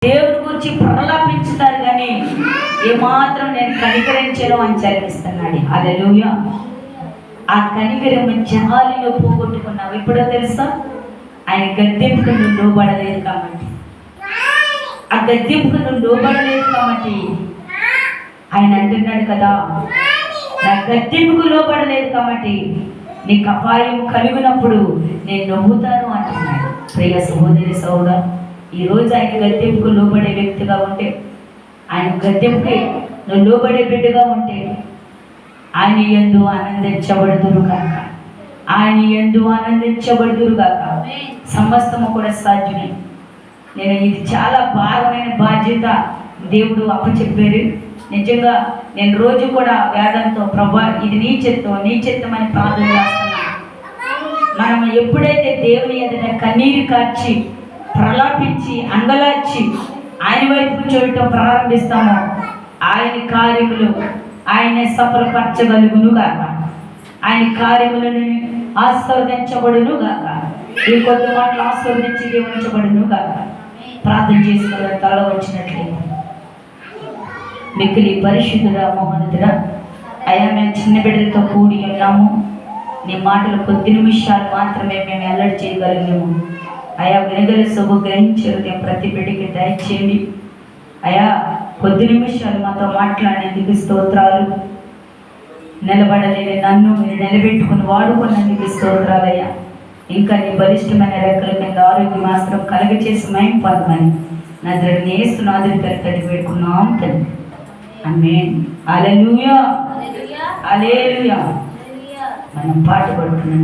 దేవుడి గురించి ప్రలాపించుతారు కానీ ఏమాత్రం నేను కనికరించను అని చదివిస్తున్నాడు. హల్లెలూయా. ఆ కనికరం జాలిలో పోగొట్టుకున్నావు. ఎప్పుడో తెలుసా? ఆయన గద్దెంపుకు నువ్వు లోబడలేదు కాబట్టి, ఆ గద్దెంపుకు నువ్వు లోబడలేదు కాబట్టి ఆయన అంటున్నాడు కదా, నా గద్దెంపుకు లోబడలేదు కాబట్టి నీకు అపాయం కలిగినప్పుడు నేను నవ్వుతాను అంటున్నాడు. ప్రియ సహోదరి సహోదరా, ఈరోజు ఆయన గద్దెంపుకు లోబడే వ్యక్తిగా ఉంటే, ఆయన గద్దెంపుకి నువ్వు లోబడే బిడ్డగా ఉంటే ఆయన యందు ఆనందించబడుదురు కాక, ఆయన యందు ఆనందించబడుదురు కాక. సమస్తము కూడా సాధ్యమే. నేను ఇది చాలా భారమైన బాధ్యత దేవుడు అప్పచెప్పారు. నిజంగా నేను రోజు కూడా వేదంతో ప్రభా ఇది నీ చిత్తం అని ప్రార్థన చేస్తున్నాను. మనం ఎప్పుడైతే దేవుని ఎదుట కన్నీరు కార్చి ప్రలాపించి అంగలార్చి ఆయన వైపు చూడటం ప్రారంభిస్తామో ఆయన కార్యములు ఆయన సఫలపరచగలుగును గాక, ఆయన కార్యములను ఆశీర్వదించబడును గాక, ఈ కొద్ది మాటలు ఆశీర్వదించి దీవించబడును గాక. ప్రార్థన చేసుకున్న తల వచ్చినట్లే మిక్కిలి పరిశుద్ధుడా మహోన్నతుడా, అయ్యా మేము చిన్న బిడ్డలతో కూడి ఉన్నాము. నీ మాటలు కొద్ది నిమిషాలు మాత్రమే మేము వెల్లడి చేయగలిగాము. అయా వినగల సొమ్ము గ్రహించే ప్రతి బిడ్డకి దయచేయండి. అయా కొద్ది నిమిషాలు మాతో మాట్లాడేందుకు స్తోత్రాలు. నిలబడలేని నన్ను మీరు నిలబెట్టుకుని వాడుకున్నందుకు స్తోత్రాలయ్యా. ఇంకా నీ బలిష్టమైన రెక్కల కింద ఆరోగ్యం మాత్రం కలగచేసి మయం పొందమని నజరేయుడైన యేసునాథుని పేరిట వేడుకున్నాం తండ్రి. ఆమేన్. హల్లెలూయా. హల్లెలూయా. మనం పాట పాడుతున్నాం.